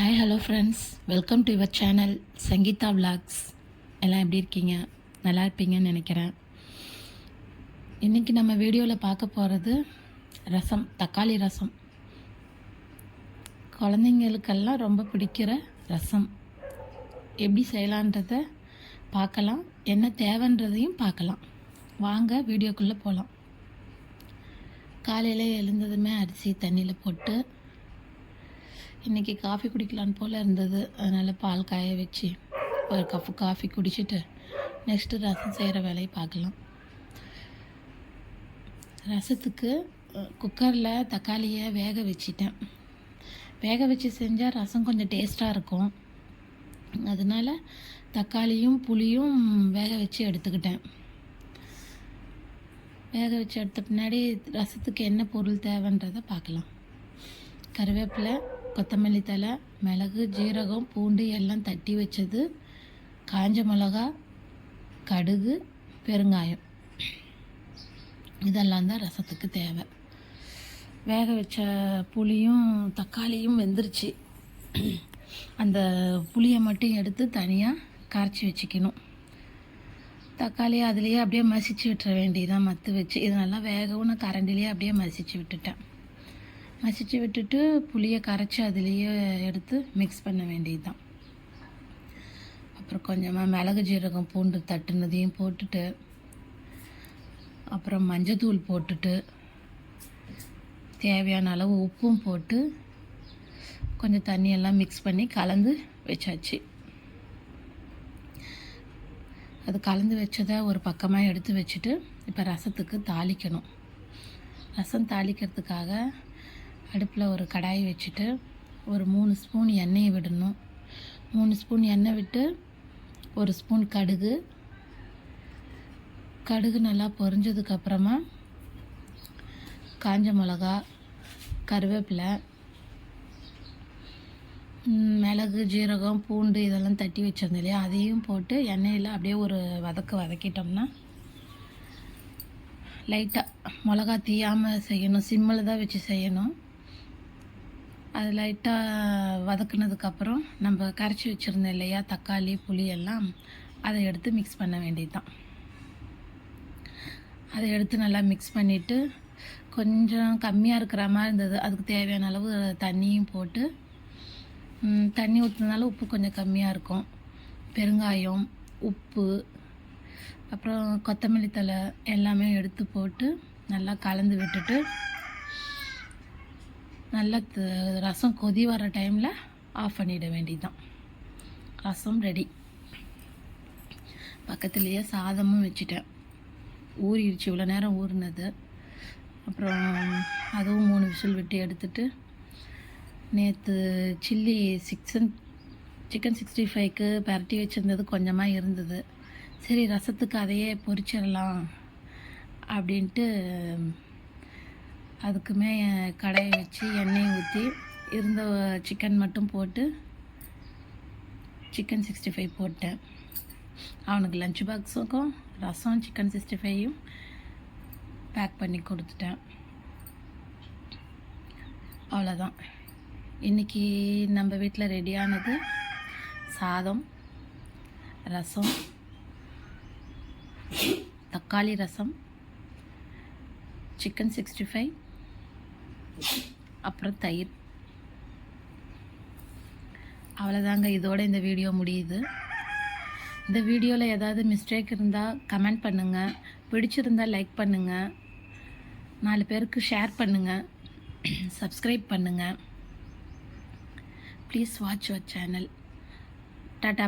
Hi hello friends, welcome to your channel Sangeetha vlogs. எல்லாம் எப்படி இருக்கீங்க? நல்லா இருப்பீங்கன்னு நினைக்கிறேன். இன்றைக்கி நம்ம வீடியோவில் பார்க்க போகிறது ரசம், தக்காளி ரசம். குழந்தைங்களுக்கெல்லாம் ரொம்ப பிடிக்கிற ரசம் எப்படி செய்யலான்றதை பார்க்கலாம், என்ன தேவைன்றதையும் பார்க்கலாம். வாங்க வீடியோக்குள்ளே போகலாம். காலையில் எழுந்ததுமே அரிசி தண்ணியில் போட்டு, இன்றைக்கி காஃபி குடிக்கலான்னு போல் இருந்தது. அதனால் பால் காய வச்சு ஒரு கப்பு காஃபி குடிச்சிட்டு நெக்ஸ்ட்டு ரசம் செய்கிற வேலையை பார்க்கலாம். ரசத்துக்கு குக்கரில் தக்காளியை வேக வச்சிட்டேன். வேக வச்சு செஞ்சால் ரசம் கொஞ்சம் டேஸ்ட்டாக இருக்கும். அதனால் தக்காளியும் புளியும் வேக வச்சு எடுத்துக்கிட்டேன். வேக வச்சு எடுத்த பின்னாடி ரசத்துக்கு என்ன பொருள் தேவைன்றதை பார்க்கலாம். கருவேப்பிலை, கொத்தமல்லி தழை, மிளகு, ஜீரகம், பூண்டு எல்லாம் தட்டி வச்சது, காஞ்ச மிளகா, கடுகு, பெருங்காயம், இதெல்லாம் தான் ரசத்துக்கு தேவை. வேக வச்ச புளியும் தக்காளியும் வெந்துருச்சு. அந்த புளியை மட்டும் எடுத்து தனியாக கரைச்சி வச்சுக்கணும். தக்காளியை அதுலேயே அப்படியே மசிச்சு விட்டுற வேண்டியதான், மத்து வச்சு. இது நல்லா வேகவும் நான் கரண்டிலேயே அப்படியே மசிச்சு விட்டுட்டேன். மசிச்சு விட்டுட்டு புளியை கரைச்சி அதுலேயே எடுத்து மிக்ஸ் பண்ண வேண்டியது தான். அப்புறம் கொஞ்சமாக மிளகு, ஜீரகம், பூண்டு தட்டுனதையும் போட்டுட்டு, அப்புறம் மஞ்சத்தூள் போட்டுட்டு, தேவையான அளவு உப்பும் போட்டு கொஞ்சம் தண்ணியெல்லாம் மிக்ஸ் பண்ணி கலந்து வச்சாச்சு. அது கலந்து வச்சதை ஒரு பக்கமாக எடுத்து வச்சுட்டு இப்போ ரசத்துக்கு தாளிக்கணும். ரசம் தாளிக்கிறதுக்காக அடுப்பில் ஒரு கடாயை வச்சுட்டு ஒரு 3 ஸ்பூன் எண்ணெயை விடணும். 3 ஸ்பூன் எண்ணெய் விட்டு 1 ஸ்பூன் கடுகு நல்லா பொரிஞ்சதுக்கப்புறமா காஞ்ச மிளகா, கருவேப்பிலை, மிளகு, ஜீரகம், பூண்டு இதெல்லாம் தட்டி வச்சிருந்தோம் இல்லையா, அதையும் போட்டு எண்ணெயில் அப்படியே ஒரு வதக்கிட்டோம்னா, லைட்டாக மிளகா தீயாமல் செய்யணும், சிம்மில் தான் வச்சு செய்யணும். அது லைட்டாக வதக்குனதுக்கப்புறம் நம்ம கரைச்சி வச்சுருந்தோம் இல்லையா தக்காளி புளி எல்லாம், அதை எடுத்து மிக்ஸ் பண்ண வேண்டியது தான். அதை எடுத்து நல்லா மிக்ஸ் பண்ணிவிட்டு, கொஞ்சம் கம்மியாக இருக்கிற மாதிரி இருந்தது, அதுக்கு தேவையான அளவு தண்ணியும் போட்டு, தண்ணி ஊற்றுனால உப்பு கொஞ்சம் கம்மியாக இருக்கும். பெருங்காயம், உப்பு, அப்புறம் கொத்தமல்லி தழை எல்லாமே எடுத்து போட்டு நல்லா கலந்து விட்டுட்டு, நல்லா ரசம் கொதி வர டைமில் ஆஃப் பண்ணிட வேண்டியது தான். ரசம் ரெடி. பக்கத்துலேயே சாதமும் வச்சுட்டேன். ஊறிடுச்சு, இவ்வளோ நேரம் ஊறினது. அப்புறம் அதுவும் 3 விசில் விட்டு எடுத்துட்டு, நேற்று சிக்கன் 65க்கு பரட்டி வச்சுருந்தது கொஞ்சமாக இருந்தது. சரி, ரசத்துக்கு அதையே பொரிச்சிடலாம் அப்படின்ட்டு அதுக்குமே கடாயை வச்சு எண்ணெய் ஊற்றி இருந்த சிக்கன் மட்டும் போட்டு சிக்கன் 65 போட்டேன். அவனுக்கு லஞ்ச் பாக்ஸுக்கும் ரசம் சிக்கன் 65யும் பேக் பண்ணி கொடுத்துட்டேன். அவ்வளோதான். இன்றைக்கி நம்ம வீட்டில் ரெடியானது சாதம், ரசம், தக்காளி ரசம், சிக்கன் 65, அப்புறம் தயிர். அவ்வளோதாங்க. இதோட இந்த வீடியோ முடியுது. இந்த வீடியோவில் ஏதாவது மிஸ்டேக் இருந்தால் கமெண்ட் பண்ணுங்கள். பிடிச்சிருந்தால் லைக் பண்ணுங்கள். 4 பேருக்கு ஷேர் பண்ணுங்கள். சப்ஸ்கிரைப் பண்ணுங்கள். Please watch your channel. Tata.